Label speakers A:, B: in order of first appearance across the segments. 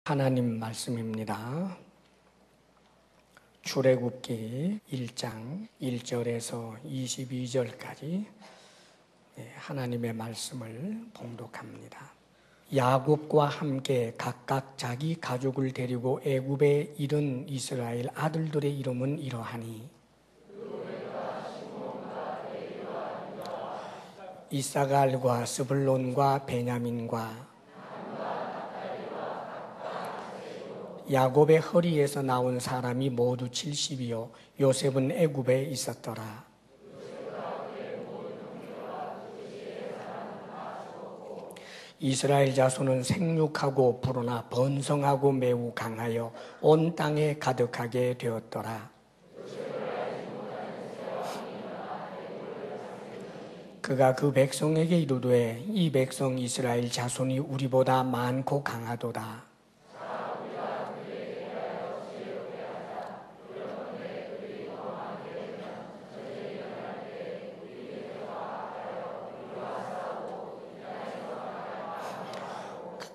A: 하나님 말씀입니다. 출애굽기 1장 1절에서 22절까지 하나님의 말씀을 봉독합니다. 야곱과 함께 각각 자기 가족을 데리고 애굽에 이른 이스라엘 아들들의 이름은 이러하니 이사갈과 스불론과 베냐민과 야곱의 허리에서 나온 사람이 모두 70이요 요셉은 애굽에 있었더라. 이스라엘 자손은 생육하고 불어나 번성하고 매우 강하여 온 땅에 가득하게 되었더라. 그가 그 백성에게 이르되 이 백성 이스라엘 자손이 우리보다 많고 강하도다.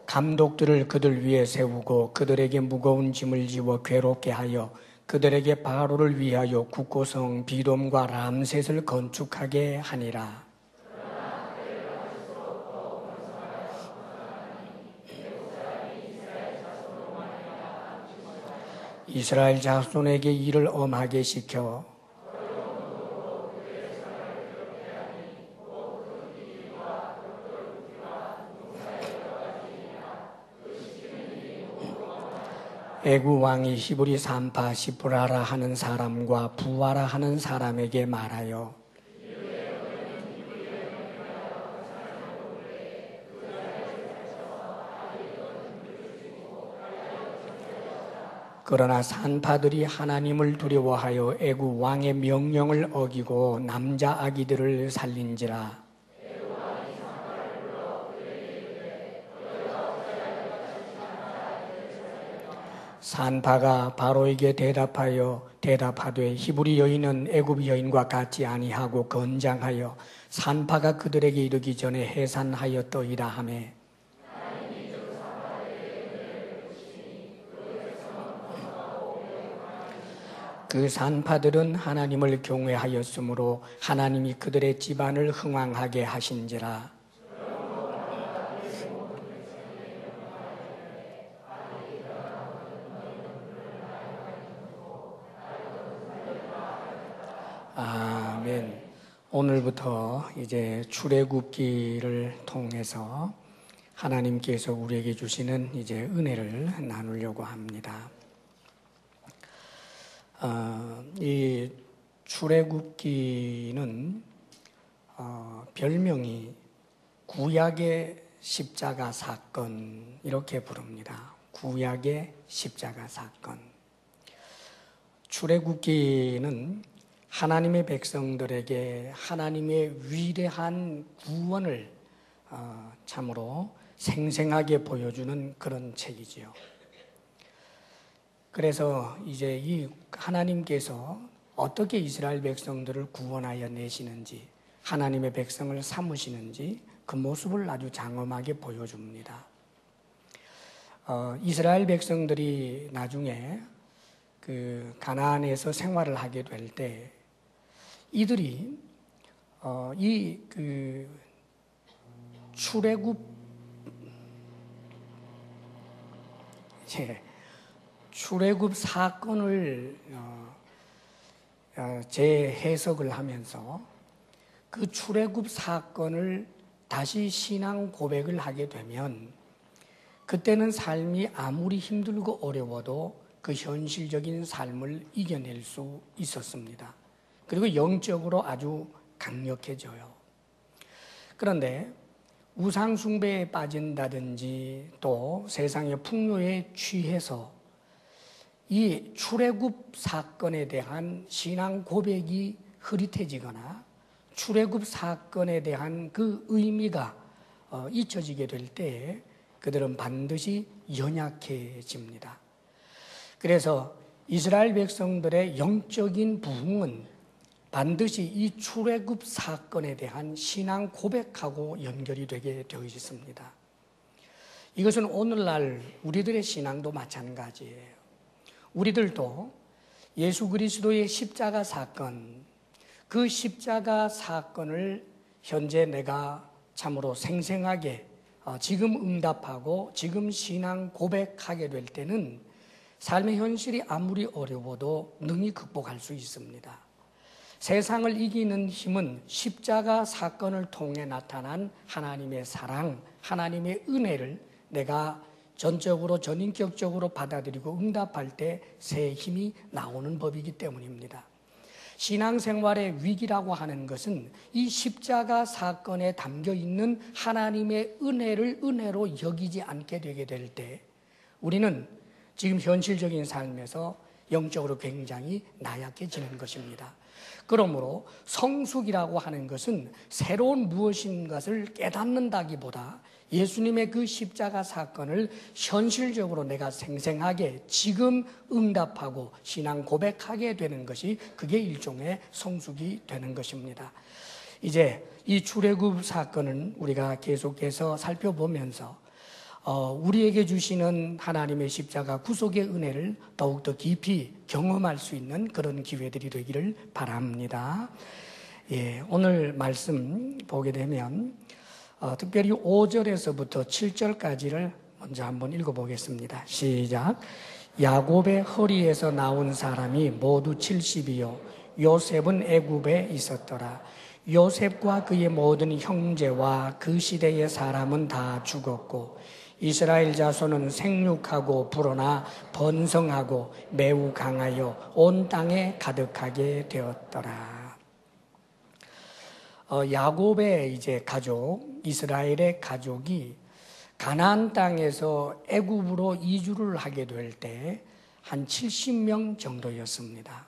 A: 감독들을 그들 위에 세우고 그들에게 무거운 짐을 지워 괴롭게 하여 그들에게 바로를 위하여 국고성 비돔과 람셋을 건축하게 하니라. 이스라엘 자손에게 일을 엄하게 시켜 애굽 왕이 히브리 산파 시프라라 하는 사람과 부하라 하는 사람에게 말하여 그러나 산파들이 하나님을 두려워하여 애굽 왕의 명령을 어기고 남자 아기들을 살린지라. 산파가 바로에게 대답하되 히브리 여인은 애굽 여인과 같지 아니하고 건장하여 산파가 그들에게 이르기 전에 해산하였더이다 하매 그 산파들은 하나님을 경외하였으므로 하나님이 그들의 집안을 흥왕하게 하신지라. 아멘. 오늘부터 이제 출애굽기를 통해서 하나님께서 우리에게 주시는 이제 은혜를 나누려고 합니다. 이 출애굽기는 별명이 구약의 십자가 사건 이렇게 부릅니다. 구약의 십자가 사건. 출애굽기는 하나님의 백성들에게 하나님의 위대한 구원을 참으로 생생하게 보여주는 그런 책이지요. 그래서 이제 이 하나님께서 어떻게 이스라엘 백성들을 구원하여 내시는지, 하나님의 백성을 삼으시는지 그 모습을 아주 장엄하게 보여줍니다. 이스라엘 백성들이 나중에 그 가나안에서 생활을 하게 될 때 이들이 이 그 출애굽 사건을 재해석을 하면서 그 출애굽 사건을 다시 신앙 고백을 하게 되면 그때는 삶이 아무리 힘들고 어려워도 그 현실적인 삶을 이겨낼 수 있었습니다. 그리고 영적으로 아주 강력해져요. 그런데 우상 숭배에 빠진다든지 또 세상의 풍요에 취해서 이 출애굽 사건에 대한 신앙 고백이 흐릿해지거나 출애굽 사건에 대한 그 의미가 잊혀지게 될 때 그들은 반드시 연약해집니다. 그래서 이스라엘 백성들의 영적인 부흥은 반드시 이 출애굽 사건에 대한 신앙 고백하고 연결이 되게 되어 있습니다. 이것은 오늘날 우리들의 신앙도 마찬가지예요. 우리들도 예수 그리스도의 십자가 사건, 그 십자가 사건을 현재 내가 참으로 생생하게 지금 응답하고 지금 신앙 고백하게 될 때는 삶의 현실이 아무리 어려워도 능히 극복할 수 있습니다. 세상을 이기는 힘은 십자가 사건을 통해 나타난 하나님의 사랑, 하나님의 은혜를 내가 전적으로 전인격적으로 받아들이고 응답할 때 새 힘이 나오는 법이기 때문입니다. 신앙생활의 위기라고 하는 것은 이 십자가 사건에 담겨 있는 하나님의 은혜를 은혜로 여기지 않게 되게 될 때 우리는 지금 현실적인 삶에서 영적으로 굉장히 나약해지는 것입니다. 그러므로 성숙이라고 하는 것은 새로운 무엇인가를 깨닫는다기보다 예수님의 그 십자가 사건을 현실적으로 내가 생생하게 지금 응답하고 신앙 고백하게 되는 것이 그게 일종의 성숙이 되는 것입니다. 이제 이 출애굽 사건은 우리가 계속해서 살펴보면서 우리에게 주시는 하나님의 십자가 구속의 은혜를 더욱더 깊이 경험할 수 있는 그런 기회들이 되기를 바랍니다. 예, 오늘 말씀 보게 되면 특별히 5절에서부터 7절까지를 먼저 한번 읽어보겠습니다. 시작. 야곱의 허리에서 나온 사람이 모두 70이요 요셉은 애굽에 있었더라. 요셉과 그의 모든 형제와 그 시대의 사람은 다 죽었고 이스라엘 자손은 생육하고 불어나 번성하고 매우 강하여 온 땅에 가득하게 되었더라. 야곱의 이제 가족, 이스라엘의 가족이 가나안 땅에서 애굽으로 이주를 하게 될 때 한 70명 정도였습니다.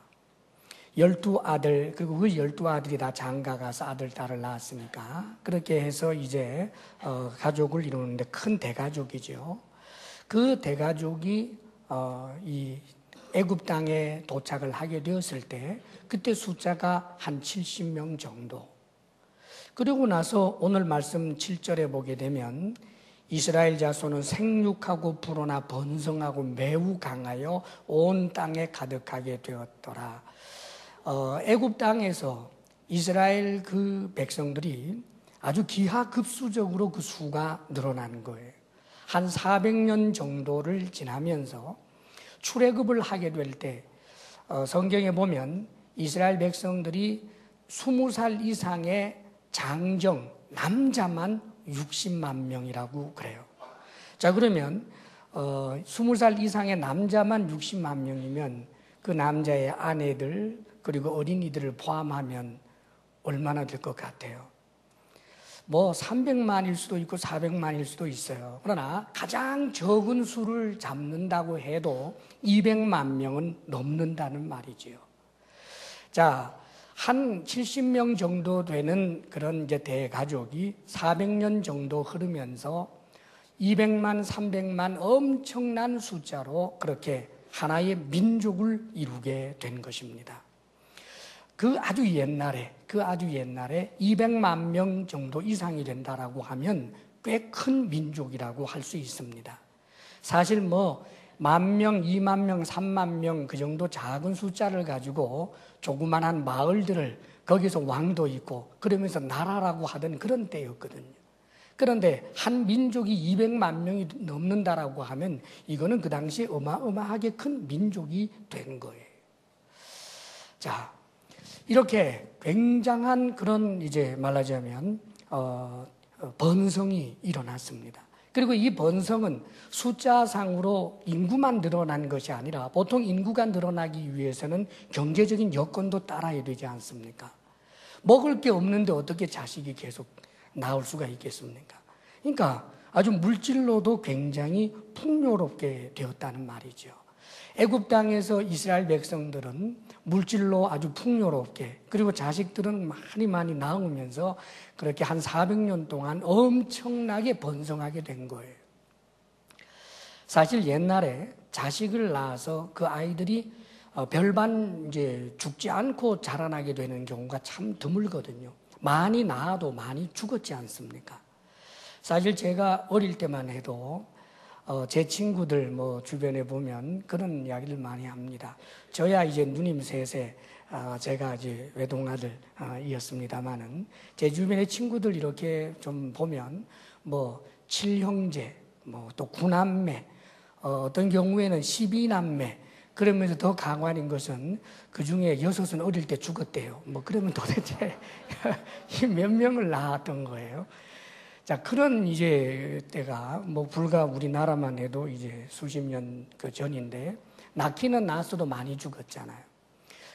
A: 12아들, 그리고 그 12아들이 다 장가 가서 아들, 딸을 낳았으니까 그렇게 해서 이제 가족을 이루는데 큰 대가족이죠. 그 대가족이 이 애굽 땅에 도착을 하게 되었을 때 그때 숫자가 한 70명 정도. 그리고 나서 오늘 말씀 7절에 보게 되면 이스라엘 자손은 생육하고 불어나 번성하고 매우 강하여 온 땅에 가득하게 되었더라. 애굽 땅에서 이스라엘 그 백성들이 아주 기하급수적으로 그 수가 늘어난 거예요. 한 400년 정도를 지나면서 출애굽을 하게 될 때 성경에 보면 이스라엘 백성들이 20살 이상의 장정, 남자만 60만 명이라고 그래요. 자, 그러면 20살 이상의 남자만 60만 명이면 그 남자의 아내들 그리고 어린이들을 포함하면 얼마나 될 것 같아요? 뭐 300만일 수도 있고 400만일 수도 있어요. 그러나 가장 적은 수를 잡는다고 해도 200만 명은 넘는다는 말이지요. 자, 한 70명 정도 되는 그런 이제 대가족이 400년 정도 흐르면서 200만, 300만 엄청난 숫자로 그렇게 하나의 민족을 이루게 된 것입니다. 그 아주 옛날에 200만 명 정도 이상이 된다라고 하면 꽤 큰 민족이라고 할 수 있습니다. 사실 뭐 10,000명, 20,000명, 30,000명 그 정도 작은 숫자를 가지고 조그만한 마을들을 거기서 왕도 있고 그러면서 나라라고 하던 그런 때였거든요. 그런데 한 민족이 200만 명이 넘는다라고 하면 이거는 그 당시에 어마어마하게 큰 민족이 된 거예요. 자, 이렇게 굉장한 그런 이제 말하자면 번성이 일어났습니다. 그리고 이 번성은 숫자상으로 인구만 늘어난 것이 아니라 보통 인구가 늘어나기 위해서는 경제적인 여건도 따라야 되지 않습니까? 먹을 게 없는데 어떻게 자식이 계속 나올 수가 있겠습니까? 그러니까 아주 물질로도 굉장히 풍요롭게 되었다는 말이죠. 애굽 땅에서 이스라엘 백성들은 물질로 아주 풍요롭게 그리고 자식들은 많이 낳으면서 그렇게 한 400년 동안 엄청나게 번성하게 된 거예요. 사실 옛날에 자식을 낳아서 그 아이들이 별반 이제 죽지 않고 자라나게 되는 경우가 참 드물거든요. 많이 낳아도 많이 죽었지 않습니까? 사실 제가 어릴 때만 해도 제 친구들 뭐 주변에 보면 그런 이야기를 많이 합니다. 저야 이제 누님 셋에 제가 이제 외동아들이었습니다만은 제 주변의 친구들 이렇게 좀 보면 뭐 7형제, 뭐 또 9남매, 어떤 경우에는 12남매, 그러면서 더 가관인 것은 그 중에 6은 어릴 때 죽었대요. 뭐 그러면 도대체 몇 명을 낳았던 거예요. 자, 그런 이제 때가 뭐 불과 우리나라만 해도 이제 수십 년 그 전인데 낳기는 낳았어도 많이 죽었잖아요.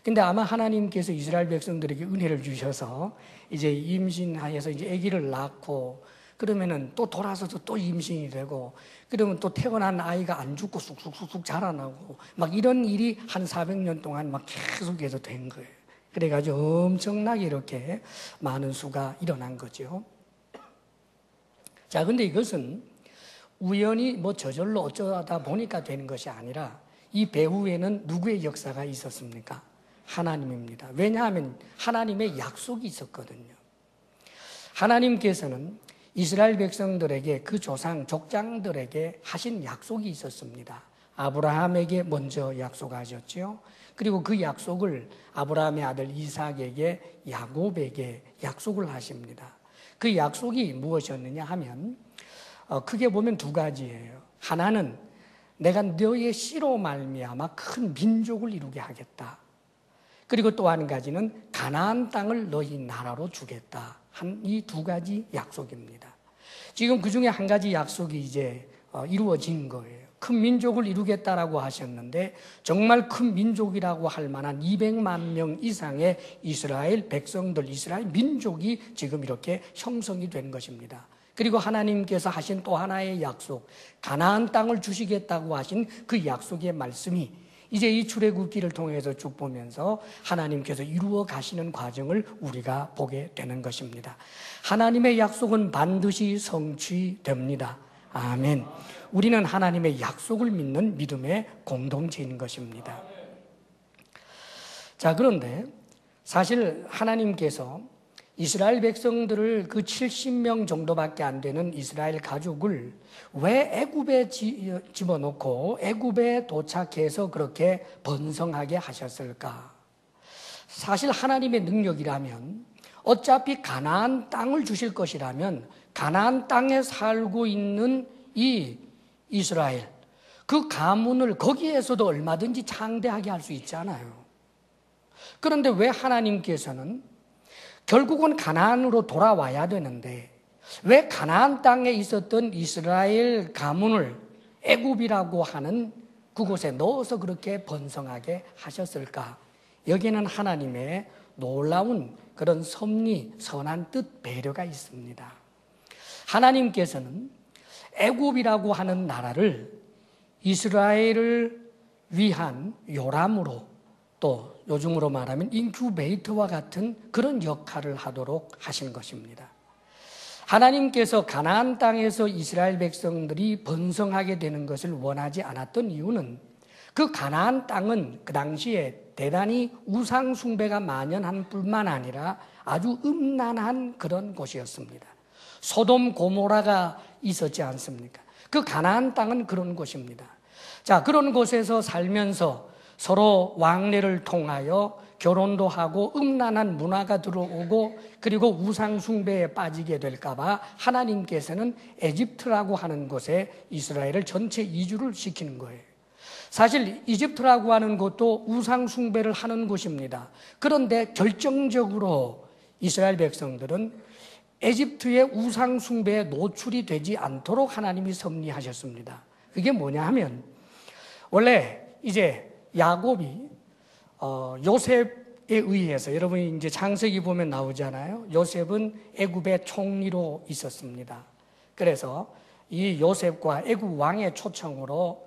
A: 근데 아마 하나님께서 이스라엘 백성들에게 은혜를 주셔서 이제 임신하여서 이제 아기를 낳고 그러면은 또 돌아서서 또 임신이 되고 그러면 또 태어난 아이가 안 죽고 쑥쑥쑥쑥 자라나고 막 이런 일이 한 400년 동안 막 계속해서 된 거예요. 그래가지고 엄청나게 이렇게 많은 수가 일어난 거죠. 자, 근데 이것은 우연히 뭐 저절로 어쩌다 보니까 되는 것이 아니라 이 배후에는 누구의 역사가 있었습니까? 하나님입니다. 왜냐하면 하나님의 약속이 있었거든요. 하나님께서는 이스라엘 백성들에게 그 조상, 족장들에게 하신 약속이 있었습니다. 아브라함에게 먼저 약속하셨죠. 그리고 그 약속을 아브라함의 아들 이삭에게, 야곱에게 약속을 하십니다. 그 약속이 무엇이었느냐 하면 크게 보면 두 가지예요. 하나는 내가 너의 씨로 말미암아 큰 민족을 이루게 하겠다. 그리고 또 한 가지는 가나안 땅을 너희 나라로 주겠다. 한 이 두 가지 약속입니다. 지금 그 중에 한 가지 약속이 이제 이루어진 거예요. 큰 민족을 이루겠다라고 하셨는데 정말 큰 민족이라고 할 만한 200만 명 이상의 이스라엘 백성들, 이스라엘 민족이 지금 이렇게 형성이 된 것입니다. 그리고 하나님께서 하신 또 하나의 약속, 가나안 땅을 주시겠다고 하신 그 약속의 말씀이 이제 이 출애굽기를 통해서 쭉 보면서 하나님께서 이루어 가시는 과정을 우리가 보게 되는 것입니다. 하나님의 약속은 반드시 성취됩니다. 아멘. 우리는 하나님의 약속을 믿는 믿음의 공동체인 것입니다. 자, 그런데 사실 하나님께서 이스라엘 백성들을 그 70명 정도밖에 안 되는 이스라엘 가족을 왜 애굽에 집어넣고 애굽에 도착해서 그렇게 번성하게 하셨을까? 사실 하나님의 능력이라면 어차피 가나안 땅을 주실 것이라면 가나안 땅에 살고 있는 이 이스라엘, 그 가문을 거기에서도 얼마든지 창대하게 할 수 있잖아요. 그런데 왜 하나님께서는 결국은 가나안으로 돌아와야 되는데 왜 가나안 땅에 있었던 이스라엘 가문을 애굽이라고 하는 그곳에 넣어서 그렇게 번성하게 하셨을까? 여기에는 하나님의 놀라운 그런 섭리, 선한 뜻, 배려가 있습니다. 하나님께서는 애굽이라고 하는 나라를 이스라엘을 위한 요람으로 또 요즘으로 말하면 인큐베이터와 같은 그런 역할을 하도록 하신 것입니다. 하나님께서 가나안 땅에서 이스라엘 백성들이 번성하게 되는 것을 원하지 않았던 이유는 그 가나안 땅은 그 당시에 대단히 우상 숭배가 만연한 뿐만 아니라 아주 음란한 그런 곳이었습니다. 소돔 고모라가 있었지 않습니까? 그 가나안 땅은 그런 곳입니다. 자, 그런 곳에서 살면서 서로 왕래를 통하여 결혼도 하고 음란한 문화가 들어오고 그리고 우상 숭배에 빠지게 될까봐 하나님께서는 에집트라고 하는 곳에 이스라엘을 전체 이주를 시키는 거예요. 사실 이집트라고 하는 곳도 우상 숭배를 하는 곳입니다. 그런데 결정적으로 이스라엘 백성들은 에집트의 우상 숭배에 노출이 되지 않도록 하나님이 섭리하셨습니다. 그게 뭐냐 하면 원래 이제 야곱이 요셉에 의해서 여러분이 이제 창세기 보면 나오잖아요. 요셉은 애굽의 총리로 있었습니다. 그래서 이 요셉과 애굽 왕의 초청으로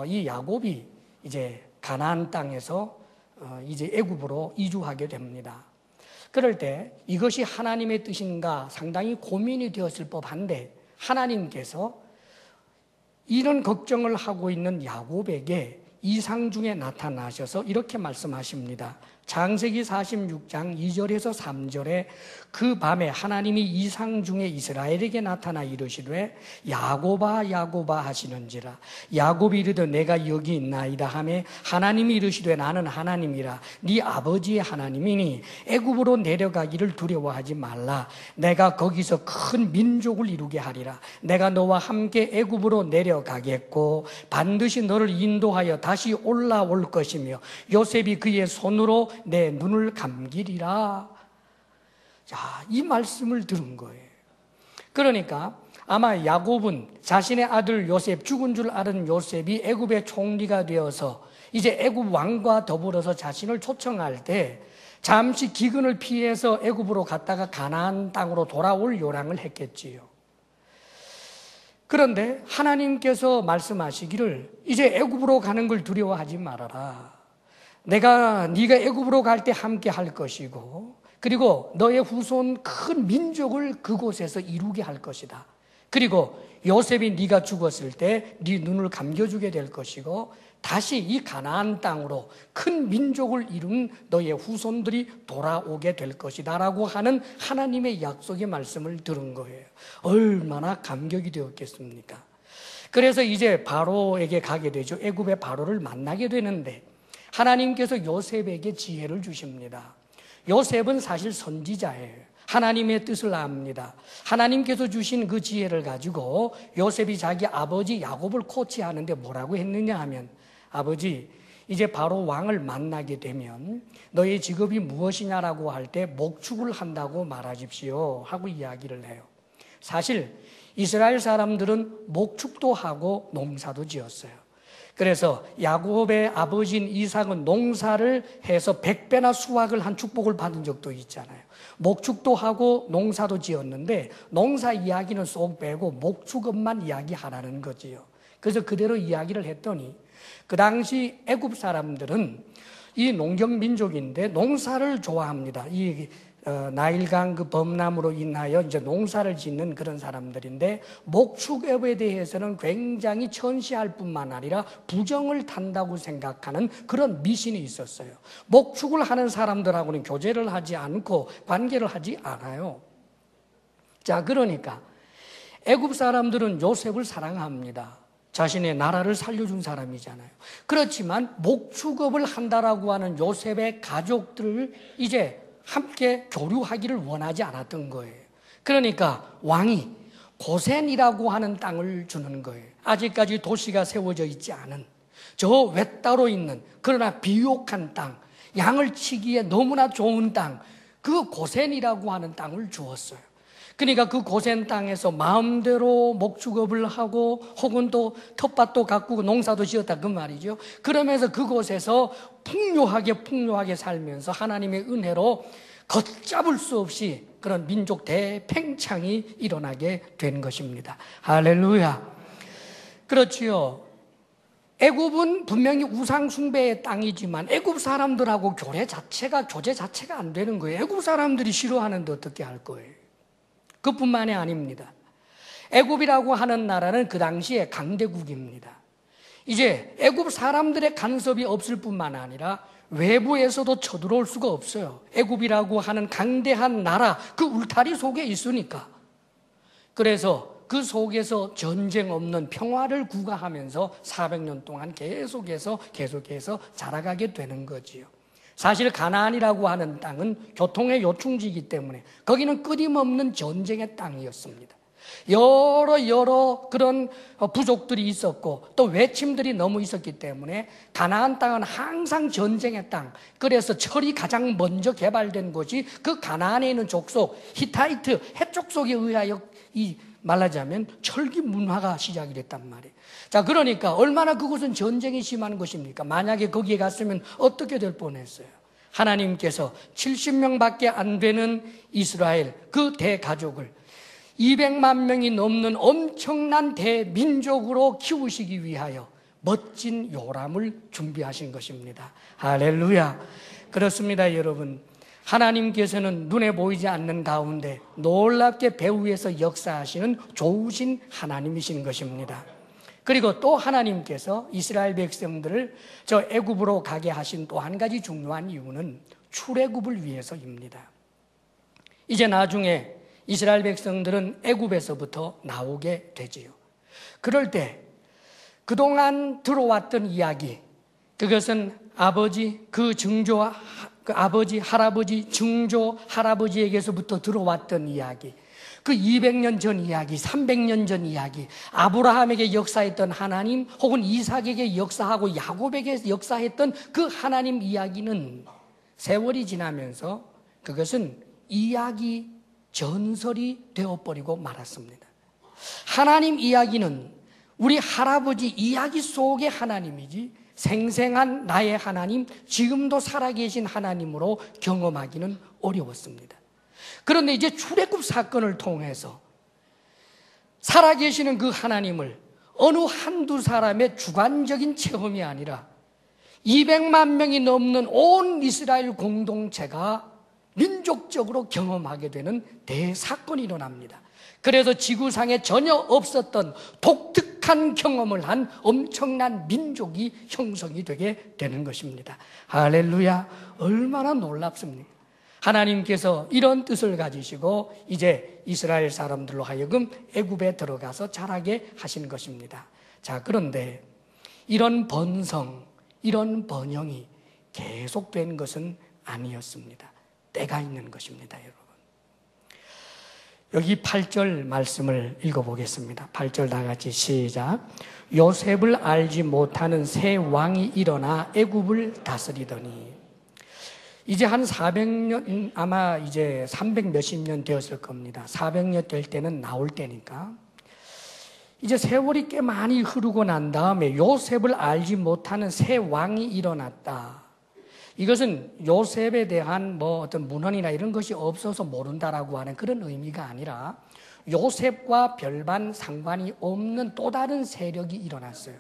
A: 이 야곱이 이제 가나안 땅에서 이제 애굽으로 이주하게 됩니다. 그럴 때 이것이 하나님의 뜻인가 상당히 고민이 되었을 법한데 하나님께서 이런 걱정을 하고 있는 야곱에게 이상 중에 나타나셔서 이렇게 말씀하십니다. 창세기 46장 2절에서 3절에 그 밤에 하나님이 이상 중에 이스라엘에게 나타나 이르시되 야곱아 야곱아 하시는지라. 야곱이 이르되 내가 여기 있나이다 하매 하나님이 이르시되 나는 하나님이라 네 아버지의 하나님이니 애굽으로 내려가기를 두려워하지 말라. 내가 거기서 큰 민족을 이루게 하리라. 내가 너와 함께 애굽으로 내려가겠고 반드시 너를 인도하여 다시 올라올 것이며 요셉이 그의 손으로 내 눈을 감기리라. 자, 이 말씀을 들은 거예요. 그러니까 아마 야곱은 자신의 아들 요셉, 죽은 줄 아는 요셉이 애굽의 총리가 되어서 이제 애굽 왕과 더불어서 자신을 초청할 때 잠시 기근을 피해서 애굽으로 갔다가 가나안 땅으로 돌아올 요량을 했겠지요. 그런데 하나님께서 말씀하시기를 이제 애굽으로 가는 걸 두려워하지 말아라. 네가 애굽으로 갈 때 함께 할 것이고 그리고 너의 후손 큰 민족을 그곳에서 이루게 할 것이다. 그리고 요셉이 네가 죽었을 때 네 눈을 감겨주게 될 것이고 다시 이 가나안 땅으로 큰 민족을 이룬 너의 후손들이 돌아오게 될 것이다 라고 하는 하나님의 약속의 말씀을 들은 거예요. 얼마나 감격이 되었겠습니까? 그래서 이제 바로에게 가게 되죠. 애굽의 바로를 만나게 되는데 하나님께서 요셉에게 지혜를 주십니다. 요셉은 사실 선지자예요. 하나님의 뜻을 압니다. 하나님께서 주신 그 지혜를 가지고 요셉이 자기 아버지 야곱을 코치하는데 뭐라고 했느냐 하면 아버지 이제 바로 왕을 만나게 되면 너의 직업이 무엇이냐라고 할 때 목축을 한다고 말하십시오 하고 이야기를 해요. 사실 이스라엘 사람들은 목축도 하고 농사도 지었어요. 그래서 야곱의 아버지인 이삭은 농사를 해서 100배나 수확을 한 축복을 받은 적도 있잖아요. 목축도 하고 농사도 지었는데 농사 이야기는 쏙 빼고 목축업만 이야기하라는 거지요. 그래서 그대로 이야기를 했더니 그 당시 애굽 사람들은 이 농경 민족인데 농사를 좋아합니다. 이 나일강 그 범람으로 인하여 이제 농사를 짓는 그런 사람들인데 목축업에 대해서는 굉장히 천시할 뿐만 아니라 부정을 탄다고 생각하는 그런 미신이 있었어요. 목축을 하는 사람들하고는 교제를 하지 않고 관계를 하지 않아요. 자, 그러니까 애굽 사람들은 요셉을 사랑합니다. 자신의 나라를 살려준 사람이잖아요. 그렇지만 목축업을 한다라고 하는 요셉의 가족들을 이제 함께 교류하기를 원하지 않았던 거예요. 그러니까 왕이 고센이라고 하는 땅을 주는 거예요. 아직까지 도시가 세워져 있지 않은 저 외따로 있는 그러나 비옥한 땅, 양을 치기에 너무나 좋은 땅, 그 고센이라고 하는 땅을 주었어요. 그러니까 그 고센 땅에서 마음대로 목축업을 하고 혹은 또 텃밭도 가꾸고 농사도 지었다 그 말이죠. 그러면서 그곳에서 풍요하게 살면서 하나님의 은혜로 걷잡을 수 없이 그런 민족 대팽창이 일어나게 된 것입니다. 할렐루야. 그렇지요. 애굽은 분명히 우상 숭배의 땅이지만 애굽 사람들하고 교제 자체가 안 되는 거예요. 애굽 사람들이 싫어하는데 어떻게 할 거예요? 그뿐만이 아닙니다. 애굽이라고 하는 나라는 그 당시에 강대국입니다. 이제 애굽 사람들의 간섭이 없을 뿐만 아니라 외부에서도 쳐들어올 수가 없어요. 애굽이라고 하는 강대한 나라 그 울타리 속에 있으니까. 그래서 그 속에서 전쟁 없는 평화를 구가하면서 400년 동안 계속해서 자라가게 되는 거지요. 사실 가나안이라고 하는 땅은 교통의 요충지이기 때문에 거기는 끊임없는 전쟁의 땅이었습니다. 여러 그런 부족들이 있었고 또 외침들이 너무 있었기 때문에 가나안 땅은 항상 전쟁의 땅. 그래서 철이 가장 먼저 개발된 곳이 그 가나안에 있는 족속 히타이트 해족속에 의하여 말하자면 철기 문화가 시작이 됐단 말이에요. 자, 그러니까 얼마나 그곳은 전쟁이 심한 곳입니까? 만약에 거기에 갔으면 어떻게 될 뻔했어요? 하나님께서 70명밖에 안 되는 이스라엘 그 대가족을 200만 명이 넘는 엄청난 대민족으로 키우시기 위하여 멋진 요람을 준비하신 것입니다. 할렐루야. 그렇습니다, 여러분. 하나님께서는 눈에 보이지 않는 가운데 놀랍게 배후에서 역사하시는 좋으신 하나님이신 것입니다. 그리고 또 하나님께서 이스라엘 백성들을 저 애굽으로 가게 하신 또 한 가지 중요한 이유는 출애굽을 위해서입니다. 이제 나중에 이스라엘 백성들은 애굽에서부터 나오게 되지요. 그럴 때 그동안 들어왔던 이야기, 그것은 아버지, 그 아버지, 할아버지, 증조, 할아버지에게서부터 들어왔던 이야기, 그 200년 전 이야기, 300년 전 이야기, 아브라함에게 역사했던 하나님, 혹은 이삭에게 역사하고 야곱에게 역사했던 그 하나님 이야기는 세월이 지나면서 그것은 이야기, 전설이 되어버리고 말았습니다. 하나님 이야기는 우리 할아버지 이야기 속의 하나님이지 생생한 나의 하나님, 지금도 살아계신 하나님으로 경험하기는 어려웠습니다. 그런데 이제 출애굽 사건을 통해서 살아계시는 그 하나님을 어느 한두 사람의 주관적인 체험이 아니라 200만 명이 넘는 온 이스라엘 공동체가 민족적으로 경험하게 되는 대사건이 일어납니다. 그래서 지구상에 전혀 없었던 독특한 경험을 한 엄청난 민족이 형성이 되게 되는 것입니다. 할렐루야, 얼마나 놀랍습니까? 하나님께서 이런 뜻을 가지시고 이제 이스라엘 사람들로 하여금 애굽에 들어가서 자라게 하신 것입니다. 자, 그런데 이런 번성, 이런 번영이 계속된 것은 아니었습니다. 때가 있는 것입니다, 여러분. 여기 8절 말씀을 읽어보겠습니다. 8절 다 같이 시작. 요셉을 알지 못하는 새 왕이 일어나 애굽을 다스리더니, 이제 한 400년, 아마 이제 300 몇십 년 되었을 겁니다. 400년 될 때는 나올 때니까. 이제 세월이 꽤 많이 흐르고 난 다음에 요셉을 알지 못하는 새 왕이 일어났다. 이것은 요셉에 대한 어떤 문헌이나 이런 것이 없어서 모른다라고 하는 그런 의미가 아니라 요셉과 별반 상관이 없는 또 다른 세력이 일어났어요.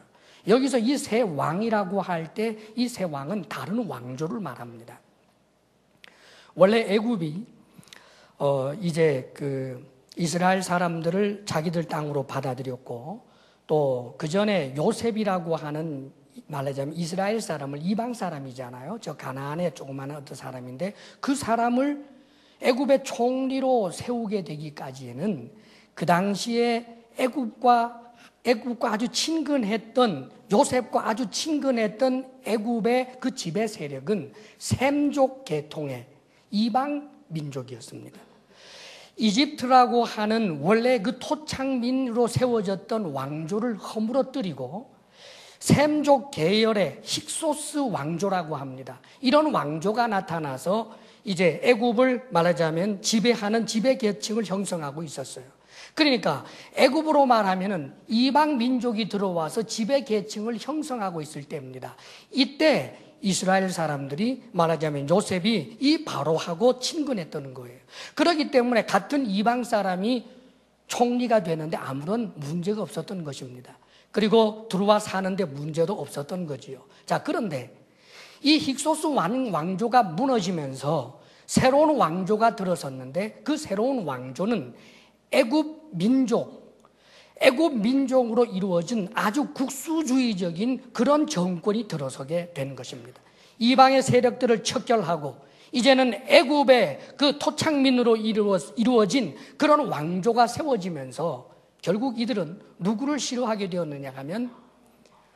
A: 여기서 이 새 왕이라고 할 때 이 새 왕은 다른 왕조를 말합니다. 원래 애굽이 이제 그 이스라엘 사람들을 자기들 땅으로 받아들였고, 또 그 전에 요셉이라고 하는, 말하자면 이스라엘 사람을, 이방 사람이잖아요. 저 가나안의 조그마한 어떤 사람인데 그 사람을 애굽의 총리로 세우게 되기까지에는 그 당시에 애굽과 아주 친근했던, 요셉과 아주 친근했던 애굽의 그 지배 세력은 셈족 계통의 이방 민족이었습니다. 이집트라고 하는 원래 그 토착민으로 세워졌던 왕조를 허물어뜨리고 셈족 계열의 힉소스 왕조라고 합니다. 이런 왕조가 나타나서 이제 애굽을 말하자면 지배하는 지배 계층을 형성하고 있었어요. 그러니까 애굽으로 말하면은 이방 민족이 들어와서 지배 계층을 형성하고 있을 때입니다. 이때 이스라엘 사람들이 말하자면 요셉이 이 바로하고 친근했던 거예요. 그렇기 때문에 같은 이방 사람이 총리가 되는데 아무런 문제가 없었던 것입니다. 그리고 들어와 사는데 문제도 없었던 거지요. 자, 그런데 이 힉소스 왕조가 무너지면서 새로운 왕조가 들어섰는데 그 새로운 왕조는 애굽 민족으로 이루어진 아주 국수주의적인 그런 정권이 들어서게 된 것입니다. 이방의 세력들을 척결하고 이제는 애굽의 그 토착민으로 이루어진 그런 왕조가 세워지면서 결국 이들은 누구를 싫어하게 되었느냐 하면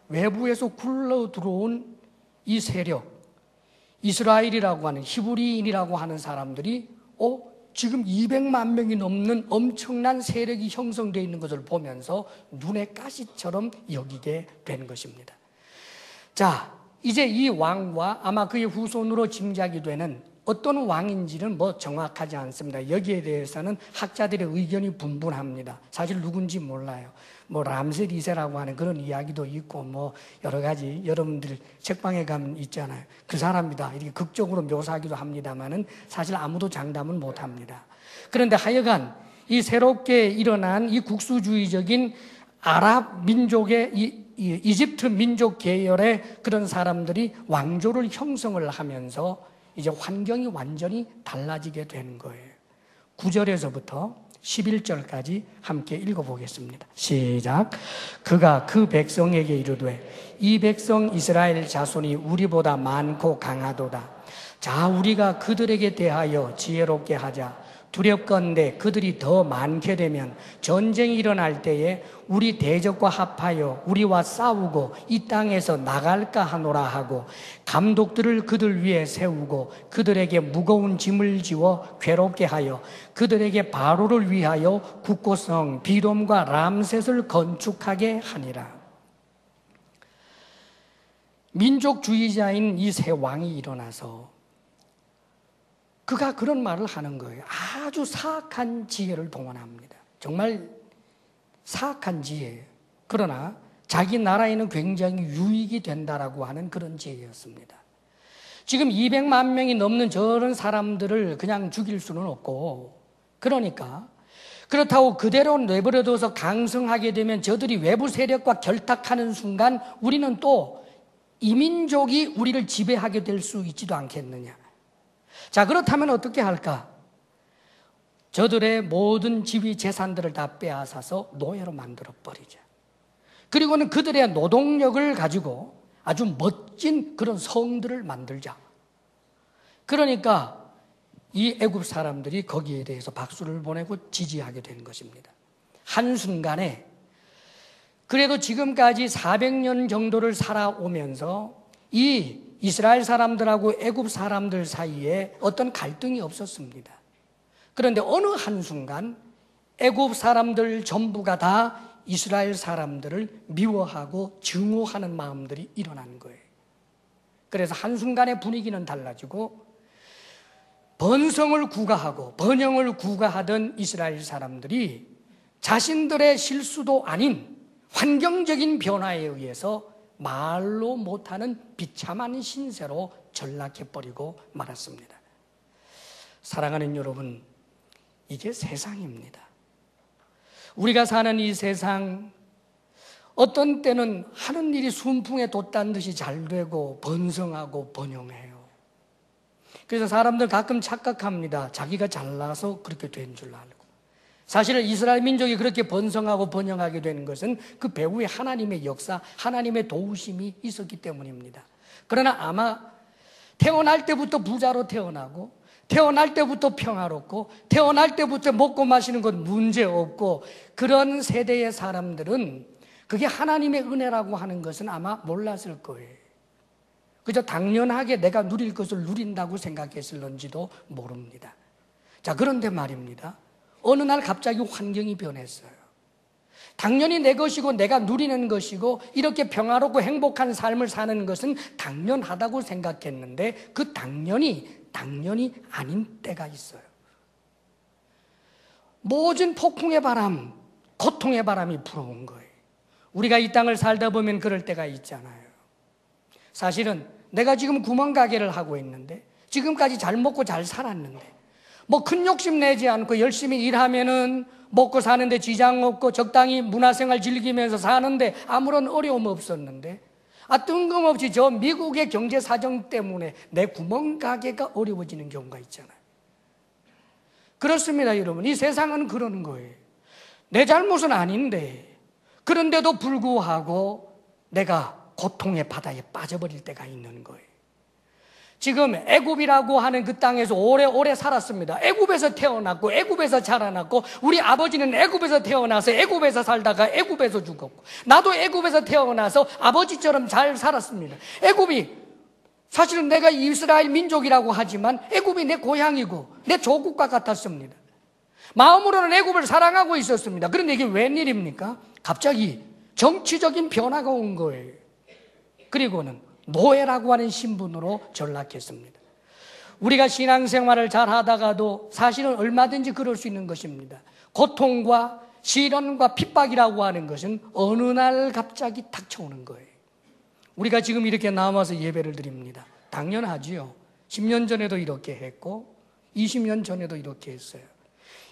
A: 외부에서 굴러 들어온 이 세력, 이스라엘이라고 하는 히브리인이라고 하는 사람들이 지금 200만 명이 넘는 엄청난 세력이 형성되어 있는 것을 보면서 눈의 가시처럼 여기게 된 것입니다. 자, 이제 이 왕과 아마 그의 후손으로 짐작이 되는 어떤 왕인지는 정확하지 않습니다. 여기에 대해서는 학자들의 의견이 분분합니다. 사실 누군지 몰라요. 람세 2세라고 하는 그런 이야기도 있고 여러 가지 여러분들 책방에 가면 있잖아요. 그 사람이다 이렇게 극적으로 묘사하기도 합니다만은 사실 아무도 장담은 못합니다. 그런데 하여간 이 새롭게 일어난 이 국수주의적인 아랍 민족의 이집트 민족 계열의 그런 사람들이 왕조를 형성을 하면서 이제 환경이 완전히 달라지게 되는 거예요. 9절에서부터 11절까지 함께 읽어보겠습니다. 시작. 그가 그 백성에게 이르되 이 백성 이스라엘 자손이 우리보다 많고 강하도다. 자, 우리가 그들에게 대하여 지혜롭게 하자. 두렵건대 그들이 더 많게 되면 전쟁이 일어날 때에 우리 대적과 합하여 우리와 싸우고 이 땅에서 나갈까 하노라 하고, 감독들을 그들 위에 세우고 그들에게 무거운 짐을 지워 괴롭게 하여 그들에게 바로를 위하여 국고성 비돔과 람셋을 건축하게 하니라. 민족주의자인 이 세 왕이 일어나서 그가 그런 말을 하는 거예요. 아주 사악한 지혜를 동원합니다. 정말 사악한 지혜예요. 그러나 자기 나라에는 굉장히 유익이 된다라고 하는 그런 지혜였습니다. 지금 200만 명이 넘는 저런 사람들을 그냥 죽일 수는 없고, 그러니까 그렇다고 그대로 내버려둬서 강성하게 되면 저들이 외부 세력과 결탁하는 순간 우리는 또 이민족이 우리를 지배하게 될 수 있지도 않겠느냐. 자, 그렇다면 어떻게 할까? 저들의 모든 지위 재산들을 다 빼앗아서 노예로 만들어 버리자. 그리고는 그들의 노동력을 가지고 아주 멋진 그런 성들을 만들자. 그러니까 이 애굽 사람들이 거기에 대해서 박수를 보내고 지지하게 된 것입니다. 한순간에 그래도 지금까지 400년 정도를 살아오면서 이 이스라엘 사람들하고 애굽 사람들 사이에 어떤 갈등이 없었습니다. 그런데 어느 한순간 애굽 사람들 전부가 다 이스라엘 사람들을 미워하고 증오하는 마음들이 일어난 거예요. 그래서 한순간에 분위기는 달라지고 번성을 구가하고 번영을 구가하던 이스라엘 사람들이 자신들의 실수도 아닌 환경적인 변화에 의해서 말로 못하는 비참한 신세로 전락해버리고 말았습니다. 사랑하는 여러분, 이게 세상입니다. 우리가 사는 이 세상, 어떤 때는 하는 일이 순풍에 돛단 듯이 잘 되고 번성하고 번영해요. 그래서 사람들 가끔 착각합니다. 자기가 잘나서 그렇게 된 줄 알고. 사실 이스라엘 민족이 그렇게 번성하고 번영하게 되는 것은 그 배후에 하나님의 역사, 하나님의 도우심이 있었기 때문입니다. 그러나 아마 태어날 때부터 부자로 태어나고, 태어날 때부터 평화롭고, 태어날 때부터 먹고 마시는 것 문제 없고, 그런 세대의 사람들은 그게 하나님의 은혜라고 하는 것은 아마 몰랐을 거예요. 그저 당연하게 내가 누릴 것을 누린다고 생각했을런지도 모릅니다. 자, 그런데 말입니다. 어느 날 갑자기 환경이 변했어요. 당연히 내 것이고 내가 누리는 것이고 이렇게 평화롭고 행복한 삶을 사는 것은 당연하다고 생각했는데 그 당연히 아닌 때가 있어요. 모진 폭풍의 바람, 고통의 바람이 불어온 거예요. 우리가 이 땅을 살다 보면 그럴 때가 있잖아요. 사실은 내가 지금 구멍가게를 하고 있는데 지금까지 잘 먹고 잘 살았는데 뭐 큰 욕심 내지 않고 열심히 일하면은 먹고 사는데 지장 없고 적당히 문화생활 즐기면서 사는데 아무런 어려움 없었는데 뜬금없이 저 미국의 경제 사정 때문에 내 구멍가게가 어려워지는 경우가 있잖아요. 그렇습니다, 여러분. 이 세상은 그러는 거예요. 내 잘못은 아닌데 그런데도 불구하고 내가 고통의 바다에 빠져버릴 때가 있는 거예요. 지금 애굽이라고 하는 그 땅에서 오래오래 살았습니다. 애굽에서 태어났고 애굽에서 자라났고 우리 아버지는 애굽에서 태어나서 애굽에서 살다가 애굽에서 죽었고 나도 애굽에서 태어나서 아버지처럼 잘 살았습니다. 애굽이 사실은 내가 이스라엘 민족이라고 하지만 애굽이 내 고향이고 내 조국과 같았습니다. 마음으로는 애굽을 사랑하고 있었습니다. 그런데 이게 웬일입니까? 갑자기 정치적인 변화가 온 거예요. 그리고는 노예라고 하는 신분으로 전락했습니다. 우리가 신앙생활을 잘 하다가도 사실은 얼마든지 그럴 수 있는 것입니다. 고통과 시련과 핍박이라고 하는 것은 어느 날 갑자기 닥쳐오는 거예요. 우리가 지금 이렇게 나와서 예배를 드립니다. 당연하지요. 10년 전에도 이렇게 했고 20년 전에도 이렇게 했어요.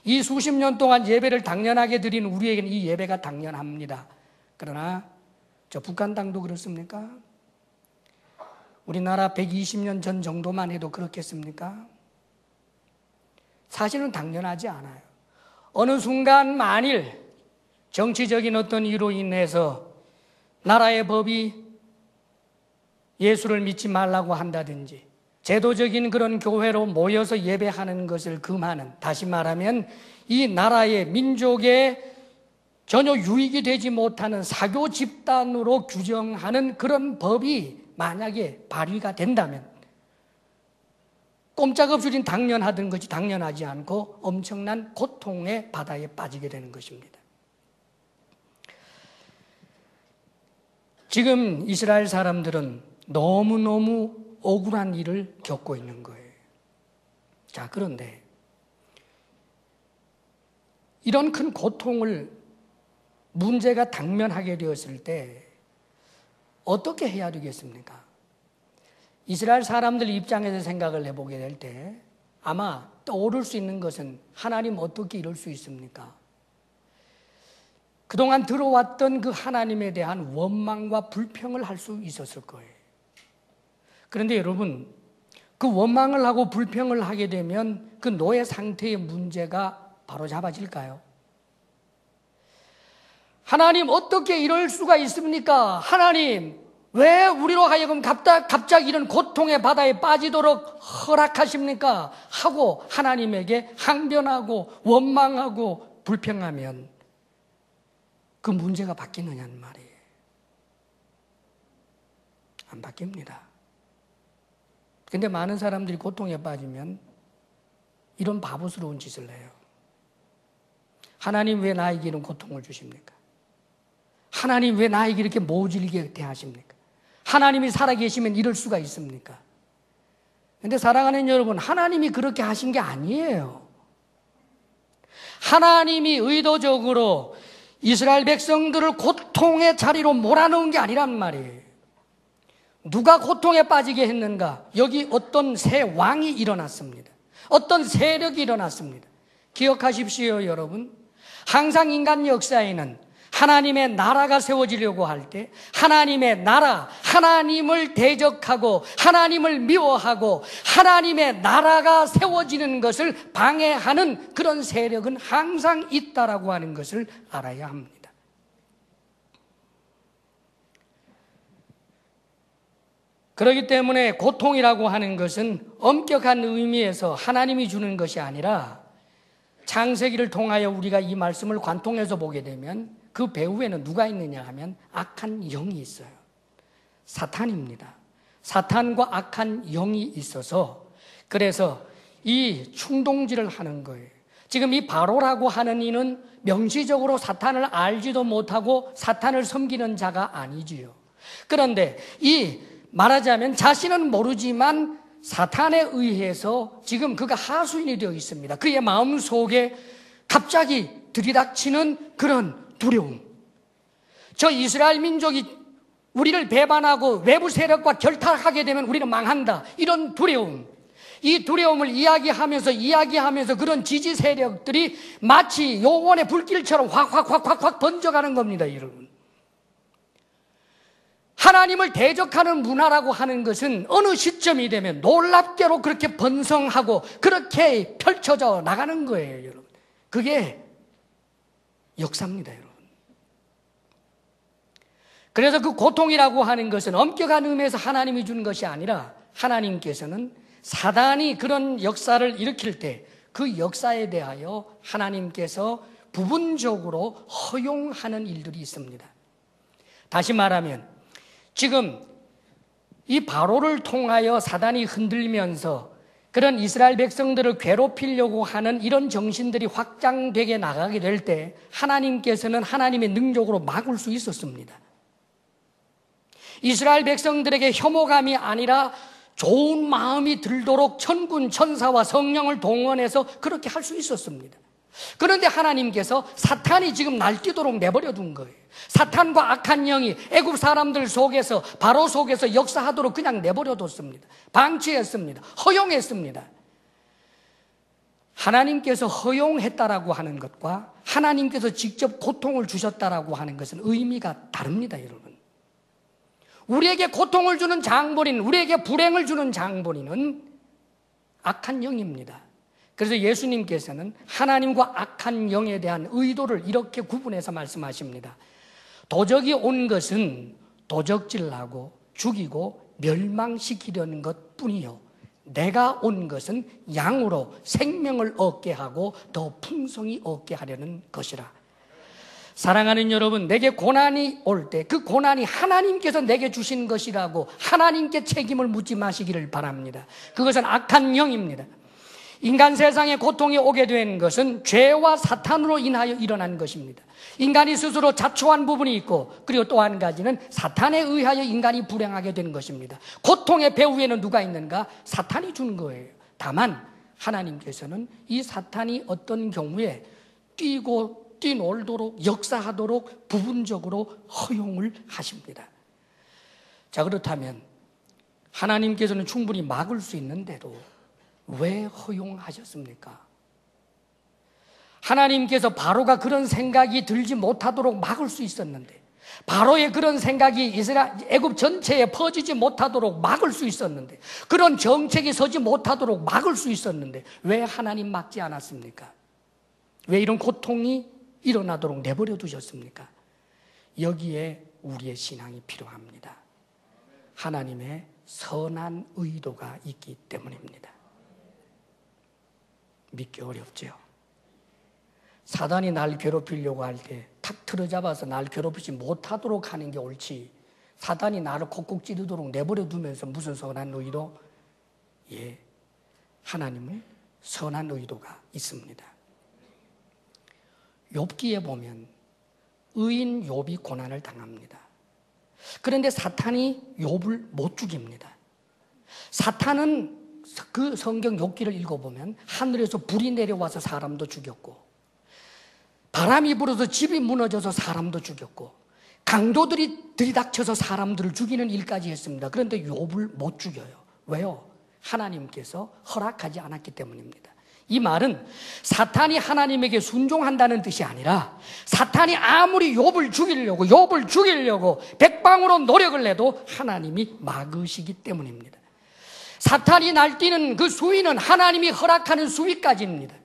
A: 이 수십 년 동안 예배를 당연하게 드리는 우리에게는 이 예배가 당연합니다. 그러나 저 북한 땅도 그렇습니까? 우리나라 120년 전 정도만 해도 그렇겠습니까? 사실은 당연하지 않아요. 어느 순간 만일 정치적인 어떤 이유로 인해서 나라의 법이 예수를 믿지 말라고 한다든지 제도적인 그런 교회로 모여서 예배하는 것을 금하는, 다시 말하면 이 나라의 민족의 전혀 유익이 되지 못하는 사교 집단으로 규정하는 그런 법이 만약에 발의가 된다면 꼼짝없이 당연하던 것이 당연하지 않고 엄청난 고통의 바다에 빠지게 되는 것입니다. 지금 이스라엘 사람들은 너무너무 억울한 일을 겪고 있는 거예요. 자, 그런데 이런 큰 고통을, 문제가 당면하게 되었을 때 어떻게 해야 되겠습니까? 이스라엘 사람들 입장에서 생각을 해보게 될 때 아마 떠오를 수 있는 것은, 하나님 어떻게 이럴 수 있습니까? 그동안 들어왔던 그 하나님에 대한 원망과 불평을 할 수 있었을 거예요. 그런데 여러분, 그 원망을 하고 불평을 하게 되면 그 노예 상태의 문제가 바로 잡아질까요? 하나님 어떻게 이럴 수가 있습니까? 하나님 왜 우리로 하여금 갑자기 이런 고통의 바다에 빠지도록 허락하십니까? 하고 하나님에게 항변하고 원망하고 불평하면 그 문제가 바뀌느냐는 말이에요. 안 바뀝니다. 근데 많은 사람들이 고통에 빠지면 이런 바보스러운 짓을 해요. 하나님 왜 나에게 이런 고통을 주십니까? 하나님 왜 나에게 이렇게 모질게 대하십니까? 하나님이 살아계시면 이럴 수가 있습니까? 그런데 사랑하는 여러분, 하나님이 그렇게 하신 게 아니에요. 하나님이 의도적으로 이스라엘 백성들을 고통의 자리로 몰아넣은 게 아니란 말이에요. 누가 고통에 빠지게 했는가? 여기 어떤 새 왕이 일어났습니다. 어떤 세력이 일어났습니다. 기억하십시오, 여러분. 항상 인간 역사에는 하나님의 나라가 세워지려고 할 때 하나님의 나라, 하나님을 대적하고 하나님을 미워하고 하나님의 나라가 세워지는 것을 방해하는 그런 세력은 항상 있다라고 하는 것을 알아야 합니다. 그렇기 때문에 고통이라고 하는 것은 엄격한 의미에서 하나님이 주는 것이 아니라 창세기를 통하여 우리가 이 말씀을 관통해서 보게 되면 그 배후에는 누가 있느냐 하면 악한 영이 있어요. 사탄입니다. 사탄과 악한 영이 있어서 그래서 이 충동질을 하는 거예요. 지금 이 바로라고 하는 이는 명시적으로 사탄을 알지도 못하고 사탄을 섬기는 자가 아니지요. 그런데 이 말하자면 자신은 모르지만 사탄에 의해서 지금 그가 하수인이 되어 있습니다. 그의 마음속에 갑자기 들이닥치는 그런 두려움. 저 이스라엘 민족이 우리를 배반하고 외부 세력과 결탁하게 되면 우리는 망한다. 이런 두려움. 이 두려움을 이야기하면서 그런 지지 세력들이 마치 요원의 불길처럼 확 번져가는 겁니다, 여러분. 하나님을 대적하는 문화라고 하는 것은 어느 시점이 되면 놀랍게로 그렇게 번성하고 그렇게 펼쳐져 나가는 거예요, 여러분. 그게 역사입니다, 여러분. 그래서 그 고통이라고 하는 것은 엄격한 의미에서 하나님이 주는 것이 아니라 하나님께서는 사단이 그런 역사를 일으킬 때 그 역사에 대하여 하나님께서 부분적으로 허용하는 일들이 있습니다. 다시 말하면 지금 이 바로를 통하여 사단이 흔들면서 그런 이스라엘 백성들을 괴롭히려고 하는 이런 정신들이 확장되게 나가게 될 때 하나님께서는 하나님의 능력으로 막을 수 있었습니다. 이스라엘 백성들에게 혐오감이 아니라 좋은 마음이 들도록 천군 천사와 성령을 동원해서 그렇게 할 수 있었습니다. 그런데 하나님께서 사탄이 지금 날뛰도록 내버려 둔 거예요. 사탄과 악한 영이 애굽 사람들 속에서 바로 속에서 역사하도록 그냥 내버려 뒀습니다. 방치했습니다. 허용했습니다. 하나님께서 허용했다라고 하는 것과 하나님께서 직접 고통을 주셨다라고 하는 것은 의미가 다릅니다, 여러분. 우리에게 고통을 주는 장본인, 우리에게 불행을 주는 장본인은 악한 영입니다. 그래서 예수님께서는 하나님과 악한 영에 대한 의도를 이렇게 구분해서 말씀하십니다. 도적이 온 것은 도적질하고 죽이고 멸망시키려는 것 뿐이요 내가 온 것은 양으로 생명을 얻게 하고 더 풍성히 얻게 하려는 것이라. 사랑하는 여러분, 내게 고난이 올 때 그 고난이 하나님께서 내게 주신 것이라고 하나님께 책임을 묻지 마시기를 바랍니다. 그것은 악한 영입니다. 인간 세상에 고통이 오게 된 것은 죄와 사탄으로 인하여 일어난 것입니다. 인간이 스스로 자초한 부분이 있고, 그리고 또 한 가지는 사탄에 의하여 인간이 불행하게 된 것입니다. 고통의 배후에는 누가 있는가? 사탄이 주는 거예요. 다만 하나님께서는 이 사탄이 어떤 경우에 뛰놀도록 역사하도록 부분적으로 허용을 하십니다. 자, 그렇다면 하나님께서는 충분히 막을 수 있는데도 왜 허용하셨습니까? 하나님께서 바로가 그런 생각이 들지 못하도록 막을 수 있었는데, 바로의 그런 생각이 애굽 전체에 퍼지지 못하도록 막을 수 있었는데, 그런 정책이 서지 못하도록 막을 수 있었는데 왜 하나님 막지 않았습니까? 왜 이런 고통이 일어나도록 내버려 두셨습니까? 여기에 우리의 신앙이 필요합니다. 하나님의 선한 의도가 있기 때문입니다. 믿기 어렵죠. 사단이 날 괴롭히려고 할 때 탁 틀어잡아서 날 괴롭히지 못하도록 하는 게 옳지, 사단이 나를 콕콕 찌르도록 내버려 두면서 무슨 선한 의도? 예, 하나님의 선한 의도가 있습니다. 욥기에 보면 의인 욥이 고난을 당합니다. 그런데 사탄이 욥을 못 죽입니다. 사탄은 그 성경 욥기를 읽어보면 하늘에서 불이 내려와서 사람도 죽였고, 바람이 불어서 집이 무너져서 사람도 죽였고, 강도들이 들이닥쳐서 사람들을 죽이는 일까지 했습니다. 그런데 욥을 못 죽여요. 왜요? 하나님께서 허락하지 않았기 때문입니다. 이 말은 사탄이 하나님에게 순종한다는 뜻이 아니라, 사탄이 아무리 욥을 죽이려고 백방으로 노력을 해도 하나님이 막으시기 때문입니다. 사탄이 날뛰는 그 수위는 하나님이 허락하는 수위까지입니다.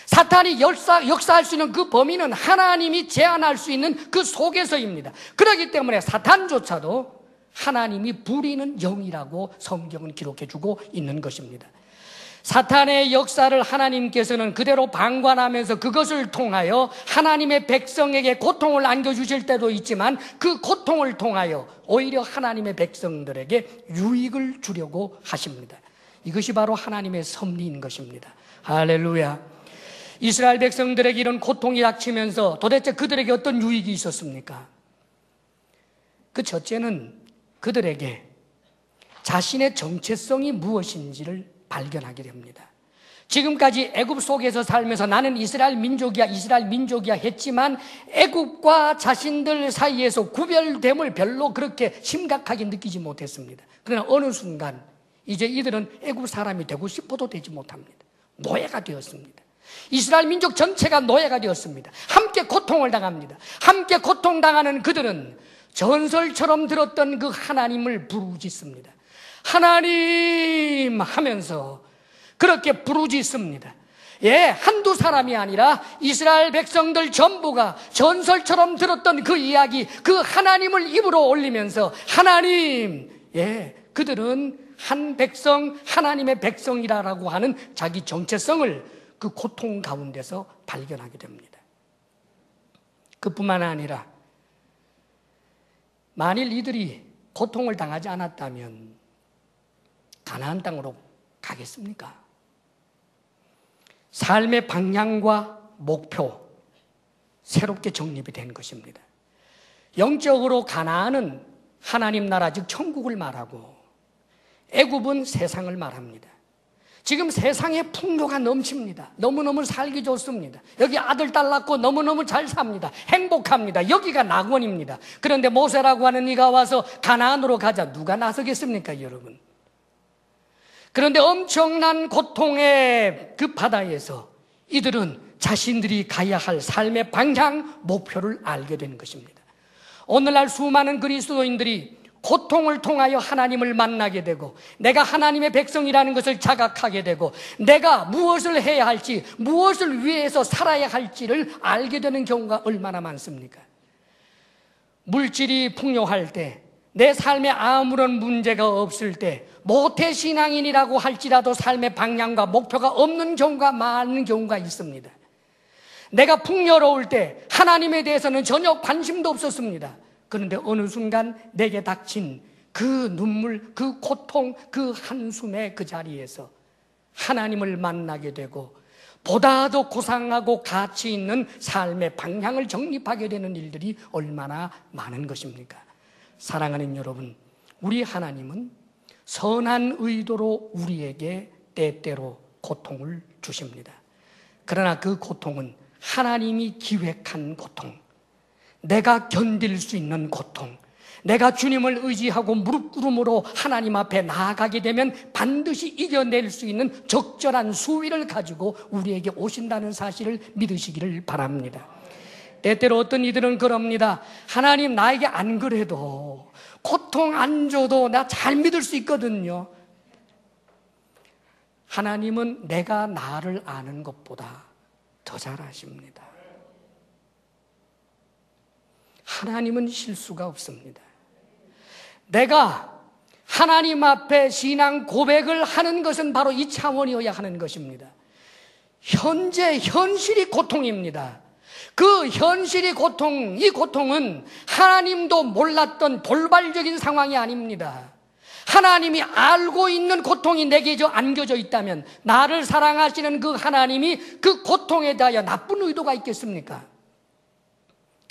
A: 사탄이 역사할 수 있는 그 범위는 하나님이 제한할 수 있는 그 속에서입니다. 그렇기 때문에 사탄조차도 하나님이 부리는 영이라고 성경은 기록해주고 있는 것입니다. 사탄의 역사를 하나님께서는 그대로 방관하면서 그것을 통하여 하나님의 백성에게 고통을 안겨주실 때도 있지만, 그 고통을 통하여 오히려 하나님의 백성들에게 유익을 주려고 하십니다. 이것이 바로 하나님의 섭리인 것입니다. 할렐루야. 이스라엘 백성들에게 이런 고통이 닥치면서 도대체 그들에게 어떤 유익이 있었습니까? 그 첫째는 그들에게 자신의 정체성이 무엇인지를 발견하게 됩니다. 지금까지 애굽 속에서 살면서 나는 이스라엘 민족이야 했지만, 애굽과 자신들 사이에서 구별됨을 별로 그렇게 심각하게 느끼지 못했습니다. 그러나 어느 순간 이제 이들은 애굽 사람이 되고 싶어도 되지 못합니다. 노예가 되었습니다. 이스라엘 민족 전체가 노예가 되었습니다. 함께 고통을 당합니다. 함께 고통당하는 그들은 전설처럼 들었던 그 하나님을 부르짖습니다. 하나님 하면서 그렇게 부르짖습니다. 예, 한두 사람이 아니라 이스라엘 백성들 전부가 전설처럼 들었던 그 이야기, 그 하나님을 입으로 올리면서 하나님, 예, 그들은 한 백성, 하나님의 백성이라고 하는 자기 정체성을 그 고통 가운데서 발견하게 됩니다. 그뿐만 아니라 만일 이들이 고통을 당하지 않았다면 가나안 땅으로 가겠습니까? 삶의 방향과 목표, 새롭게 정립이 된 것입니다. 영적으로 가나안은 하나님 나라, 즉 천국을 말하고, 애굽은 세상을 말합니다. 지금 세상에 풍요가 넘칩니다. 너무너무 살기 좋습니다. 여기 아들 딸 낳고 너무너무 잘 삽니다. 행복합니다. 여기가 낙원입니다. 그런데 모세라고 하는 이가 와서 가나안으로 가자, 누가 나서겠습니까, 여러분? 그런데 엄청난 고통의 그 바다에서 이들은 자신들이 가야 할 삶의 방향, 목표를 알게 된 것입니다. 오늘날 수많은 그리스도인들이 고통을 통하여 하나님을 만나게 되고, 내가 하나님의 백성이라는 것을 자각하게 되고, 내가 무엇을 해야 할지, 무엇을 위해서 살아야 할지를 알게 되는 경우가 얼마나 많습니까? 물질이 풍요할 때 내 삶에 아무런 문제가 없을 때 모태신앙인이라고 할지라도 삶의 방향과 목표가 없는 경우가 많은 경우가 있습니다. 내가 풍요로울 때 하나님에 대해서는 전혀 관심도 없었습니다. 그런데 어느 순간 내게 닥친 그 눈물, 그 고통, 그 한숨의 그 자리에서 하나님을 만나게 되고 보다 더 고상하고 가치 있는 삶의 방향을 정립하게 되는 일들이 얼마나 많은 것입니까? 사랑하는 여러분, 우리 하나님은 선한 의도로 우리에게 때때로 고통을 주십니다. 그러나 그 고통은 하나님이 기획한 고통, 내가 견딜 수 있는 고통, 내가 주님을 의지하고 무릎 꿇음으로 하나님 앞에 나아가게 되면 반드시 이겨낼 수 있는 적절한 수위를 가지고 우리에게 오신다는 사실을 믿으시기를 바랍니다. 때때로 어떤 이들은 그럽니다. 하나님 나에게 안 그래도 고통 안 줘도 나 잘 믿을 수 있거든요. 하나님은 내가 나를 아는 것보다 더 잘 아십니다. 하나님은 실수가 없습니다. 내가 하나님 앞에 신앙 고백을 하는 것은 바로 이 차원이어야 하는 것입니다. 현재 현실이 고통입니다. 그 현실이 고통, 이 고통은 하나님도 몰랐던 돌발적인 상황이 아닙니다. 하나님이 알고 있는 고통이 내게 안겨져 있다면 나를 사랑하시는 그 하나님이 그 고통에 대하여 나쁜 의도가 있겠습니까?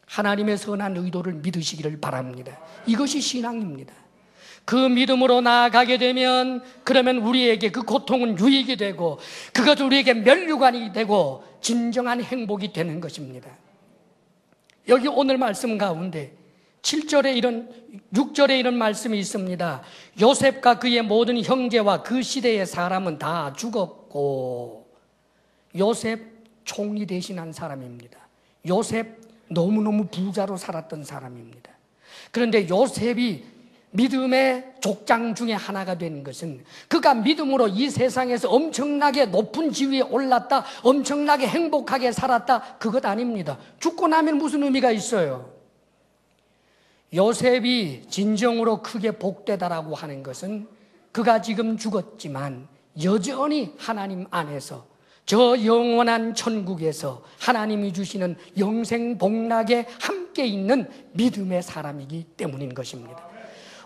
A: 하나님의 선한 의도를 믿으시기를 바랍니다. 이것이 신앙입니다. 그 믿음으로 나아가게 되면 그러면 우리에게 그 고통은 유익이 되고 그것은 우리에게 면류관이 되고 진정한 행복이 되는 것입니다. 여기 오늘 말씀 가운데 6절에 이런 말씀이 있습니다. 요셉과 그의 모든 형제와 그 시대의 사람은 다 죽었고, 요셉 총리 대신한 사람입니다. 요셉 너무너무 부자로 살았던 사람입니다. 그런데 요셉이 믿음의 족장 중에 하나가 된 것은 그가 믿음으로 이 세상에서 엄청나게 높은 지위에 올랐다, 엄청나게 행복하게 살았다, 그것 아닙니다. 죽고 나면 무슨 의미가 있어요? 요셉이 진정으로 크게 복되다라고 하는 것은 그가 지금 죽었지만 여전히 하나님 안에서 저 영원한 천국에서 하나님이 주시는 영생 복락에 함께 있는 믿음의 사람이기 때문인 것입니다.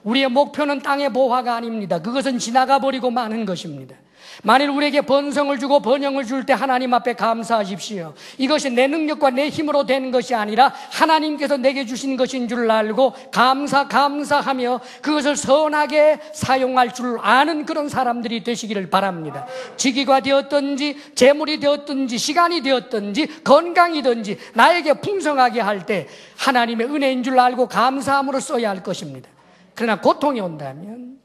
A: 우리의 목표는 땅의 보화가 아닙니다. 그것은 지나가 버리고 마는 것입니다. 만일 우리에게 번성을 주고 번영을 줄 때 하나님 앞에 감사하십시오. 이것이 내 능력과 내 힘으로 된 것이 아니라 하나님께서 내게 주신 것인 줄 알고 감사하며 그것을 선하게 사용할 줄 아는 그런 사람들이 되시기를 바랍니다. 지기가 되었든지 재물이 되었든지 시간이 되었든지 건강이든지 나에게 풍성하게 할 때 하나님의 은혜인 줄 알고 감사함으로 써야 할 것입니다. 그러나 고통이 온다면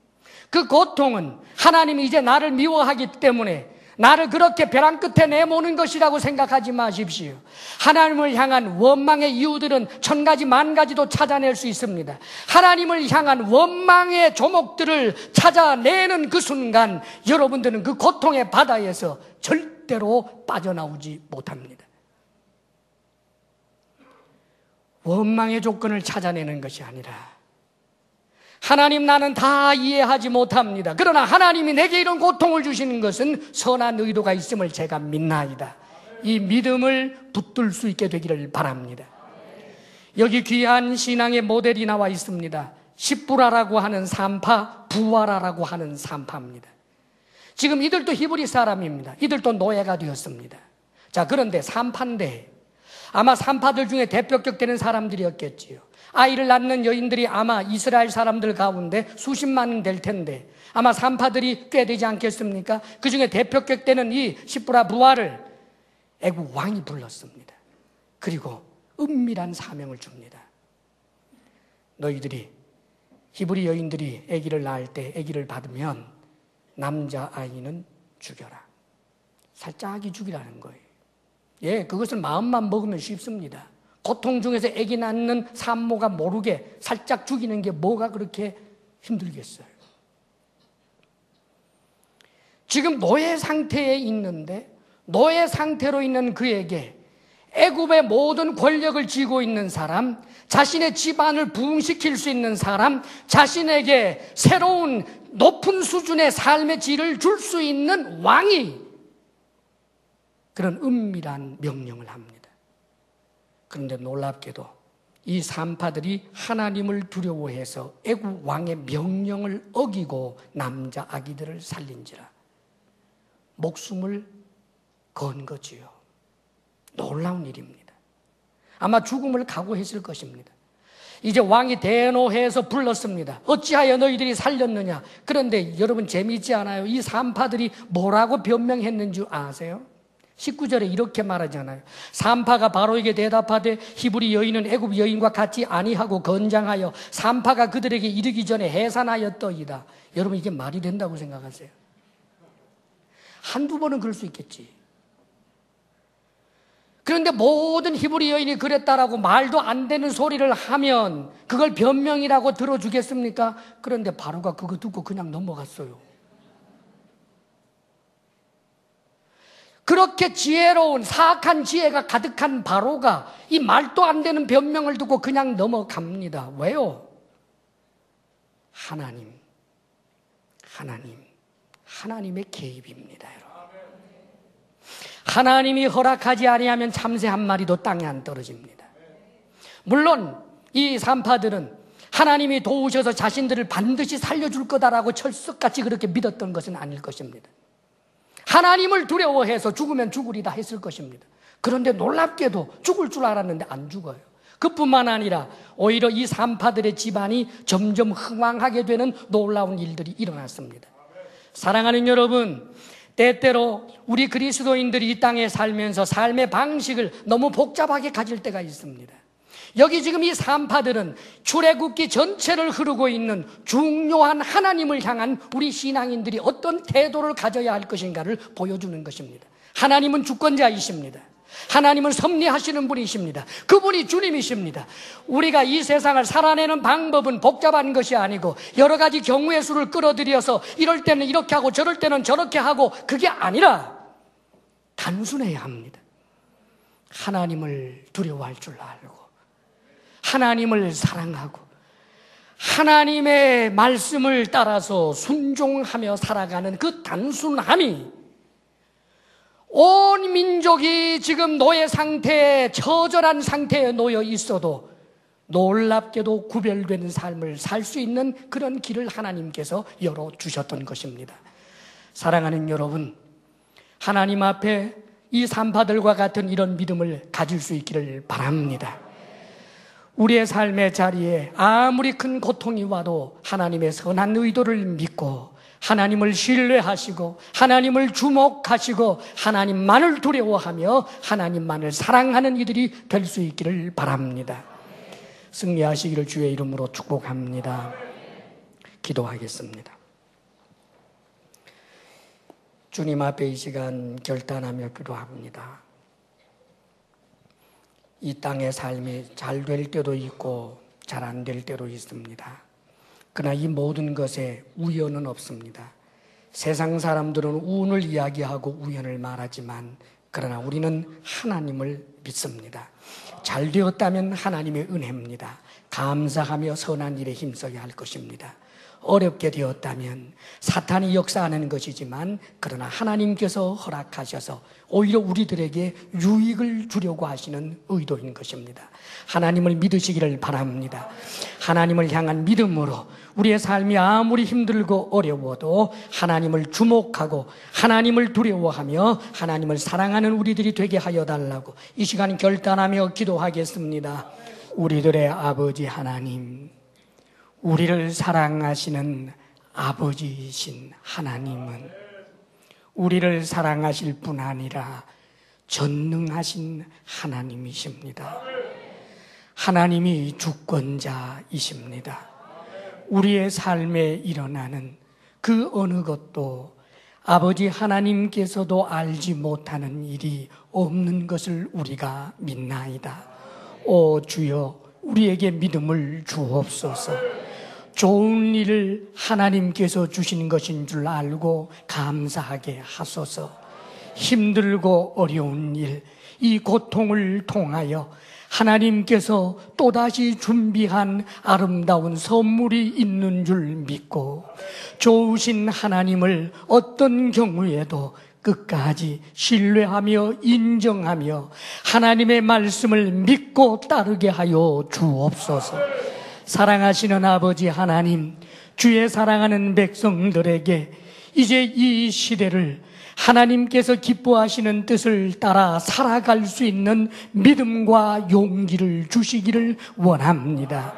A: 그 고통은 하나님이 이제 나를 미워하기 때문에 나를 그렇게 벼랑 끝에 내모는 것이라고 생각하지 마십시오. 하나님을 향한 원망의 이유들은 1000가지 만가지도 찾아낼 수 있습니다. 하나님을 향한 원망의 조목들을 찾아내는 그 순간 여러분들은 그 고통의 바다에서 절대로 빠져나오지 못합니다. 원망의 조건을 찾아내는 것이 아니라 하나님 나는 다 이해하지 못합니다. 그러나 하나님이 내게 이런 고통을 주시는 것은 선한 의도가 있음을 제가 믿나이다. 이 믿음을 붙들 수 있게 되기를 바랍니다. 여기 귀한 신앙의 모델이 나와 있습니다. 십부라라고 하는 산파, 부와라라고 하는 산파입니다. 지금 이들도 히브리 사람입니다. 이들도 노예가 되었습니다. 자, 그런데 산파인데 아마 산파들 중에 대표격 되는 사람들이었겠지요. 아이를 낳는 여인들이 아마 이스라엘 사람들 가운데 수십만은 될 텐데 아마 산파들이 꽤 되지 않겠습니까? 그 중에 대표격 되는 이 십부라 부하를 애국 왕이 불렀습니다. 그리고 은밀한 사명을 줍니다. 너희들이 히브리 여인들이 아기를 낳을 때 아기를 받으면 남자아이는 죽여라. 살짝이 죽이라는 거예요. 예, 그것을 마음만 먹으면 쉽습니다. 고통 중에서 아기 낳는 산모가 모르게 살짝 죽이는 게 뭐가 그렇게 힘들겠어요. 지금 노예 상태에 있는데 노예 상태로 있는 그에게 애굽의 모든 권력을 쥐고 있는 사람, 자신의 집안을 부흥시킬 수 있는 사람, 자신에게 새로운 높은 수준의 삶의 질을 줄 수 있는 왕이 그런 은밀한 명령을 합니다. 그런데 놀랍게도 이 산파들이 하나님을 두려워해서 애굽 왕의 명령을 어기고 남자 아기들을 살린지라 목숨을 건 거지요. 놀라운 일입니다. 아마 죽음을 각오했을 것입니다. 이제 왕이 대노해서 불렀습니다. 어찌하여 너희들이 살렸느냐? 그런데 여러분 재미있지 않아요? 이 산파들이 뭐라고 변명했는지 아세요? 19절에 이렇게 말하잖아요. 산파가 바로에게 대답하되 히브리 여인은 애굽 여인과 같지 아니하고 건장하여 산파가 그들에게 이르기 전에 해산하였더이다. 여러분 이게 말이 된다고 생각하세요? 한두 번은 그럴 수 있겠지. 그런데 모든 히브리 여인이 그랬다라고 말도 안 되는 소리를 하면 그걸 변명이라고 들어주겠습니까? 그런데 바로가 그거 듣고 그냥 넘어갔어요. 그렇게 지혜로운 사악한 지혜가 가득한 바로가 이 말도 안 되는 변명을 듣고 그냥 넘어갑니다. 왜요? 하나님의 개입입니다, 여러분. 하나님이 허락하지 아니하면 참새 한 마리도 땅에 안 떨어집니다. 물론 이 산파들은 하나님이 도우셔서 자신들을 반드시 살려줄 거다라고 철석같이 그렇게 믿었던 것은 아닐 것입니다. 하나님을 두려워해서 죽으면 죽으리다 했을 것입니다. 그런데 놀랍게도 죽을 줄 알았는데 안 죽어요. 그뿐만 아니라 오히려 이 산파들의 집안이 점점 흥왕하게 되는 놀라운 일들이 일어났습니다. 사랑하는 여러분, 때때로 우리 그리스도인들이 이 땅에 살면서 삶의 방식을 너무 복잡하게 가질 때가 있습니다. 여기 지금 이 산파들은 출애굽기 전체를 흐르고 있는 중요한 하나님을 향한 우리 신앙인들이 어떤 태도를 가져야 할 것인가를 보여주는 것입니다. 하나님은 주권자이십니다. 하나님은 섭리하시는 분이십니다. 그분이 주님이십니다. 우리가 이 세상을 살아내는 방법은 복잡한 것이 아니고 여러 가지 경우의 수를 끌어들여서 이럴 때는 이렇게 하고 저럴 때는 저렇게 하고 그게 아니라 단순해야 합니다. 하나님을 두려워할 줄 알고 하나님을 사랑하고 하나님의 말씀을 따라서 순종하며 살아가는 그 단순함이 온 민족이 지금 노예 상태에 처절한 상태에 놓여 있어도 놀랍게도 구별된 삶을 살 수 있는 그런 길을 하나님께서 열어주셨던 것입니다. 사랑하는 여러분, 하나님 앞에 이 산파들과 같은 이런 믿음을 가질 수 있기를 바랍니다. 우리의 삶의 자리에 아무리 큰 고통이 와도 하나님의 선한 의도를 믿고 하나님을 신뢰하시고 하나님을 주목하시고 하나님만을 두려워하며 하나님만을 사랑하는 이들이 될 수 있기를 바랍니다. 승리하시기를 주의 이름으로 축복합니다. 기도하겠습니다. 주님 앞에 이 시간 결단하며 기도합니다. 이 땅의 삶이 잘 될 때도 있고 잘 안 될 때도 있습니다. 그러나 이 모든 것에 우연은 없습니다. 세상 사람들은 운을 이야기하고 우연을 말하지만 그러나 우리는 하나님을 믿습니다. 잘 되었다면 하나님의 은혜입니다. 감사하며 선한 일에 힘써야 할 것입니다. 어렵게 되었다면 사탄이 역사하는 것이지만 그러나 하나님께서 허락하셔서 오히려 우리들에게 유익을 주려고 하시는 의도인 것입니다. 하나님을 믿으시기를 바랍니다. 하나님을 향한 믿음으로 우리의 삶이 아무리 힘들고 어려워도 하나님을 주목하고 하나님을 두려워하며 하나님을 사랑하는 우리들이 되게 하여 달라고 이 시간 결단하며 기도하겠습니다. 우리들의 아버지 하나님, 우리를 사랑하시는 아버지이신 하나님은 우리를 사랑하실 뿐 아니라 전능하신 하나님이십니다. 하나님이 주권자이십니다. 우리의 삶에 일어나는 그 어느 것도 아버지 하나님께서도 알지 못하는 일이 없는 것을 우리가 믿나이다. 오 주여, 우리에게 믿음을 주옵소서. 좋은 일을 하나님께서 주신 것인 줄 알고 감사하게 하소서. 힘들고 어려운 일, 이 고통을 통하여 하나님께서 또다시 준비한 아름다운 선물이 있는 줄 믿고 좋으신 하나님을 어떤 경우에도 끝까지 신뢰하며 인정하며 하나님의 말씀을 믿고 따르게 하여 주옵소서. 사랑하시는 아버지 하나님, 주의 사랑하는 백성들에게 이제 이 시대를 하나님께서 기뻐하시는 뜻을 따라 살아갈 수 있는 믿음과 용기를 주시기를 원합니다.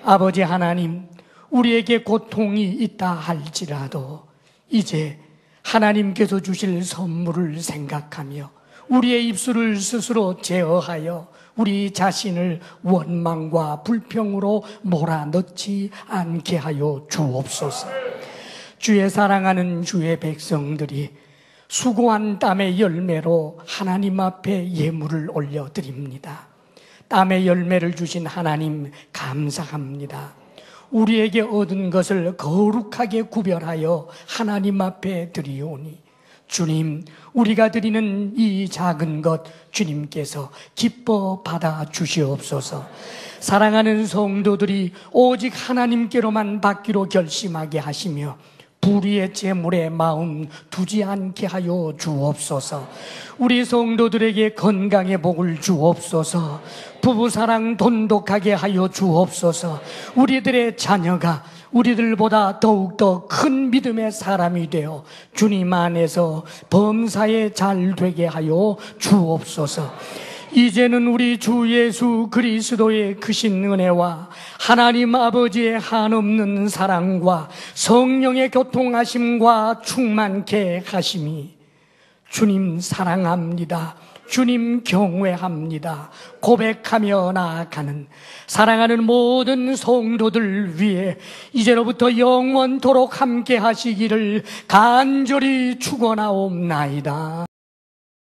A: 아버지 하나님, 우리에게 고통이 있다 할지라도 이제 하나님께서 주실 선물을 생각하며 우리의 입술을 스스로 제어하여 우리 자신을 원망과 불평으로 몰아넣지 않게 하여 주옵소서. 주의 사랑하는 주의 백성들이 수고한 땀의 열매로 하나님 앞에 예물을 올려드립니다. 땀의 열매를 주신 하나님 감사합니다. 우리에게 얻은 것을 거룩하게 구별하여 하나님 앞에 드리오니 주님, 우리가 드리는 이 작은 것 주님께서 기뻐 받아 주시옵소서. 사랑하는 성도들이 오직 하나님께로만 받기로 결심하게 하시며 불의의 재물에 마음 두지 않게 하여 주옵소서. 우리 성도들에게 건강의 복을 주옵소서. 부부사랑 돈독하게 하여 주옵소서. 우리들의 자녀가 우리들보다 더욱더 큰 믿음의 사람이 되어 주님 안에서 범사에 잘 되게 하여 주옵소서. 이제는 우리 주 예수 그리스도의 크신 은혜와 하나님 아버지의 한없는 사랑과 성령의 교통하심과 충만케 하심이 주님 사랑합니다, 주님 경외합니다 고백하며 나아가는 사랑하는 모든 성도들 위해 이제로부터 영원토록 함께 하시기를 간절히 축원하옵나이다.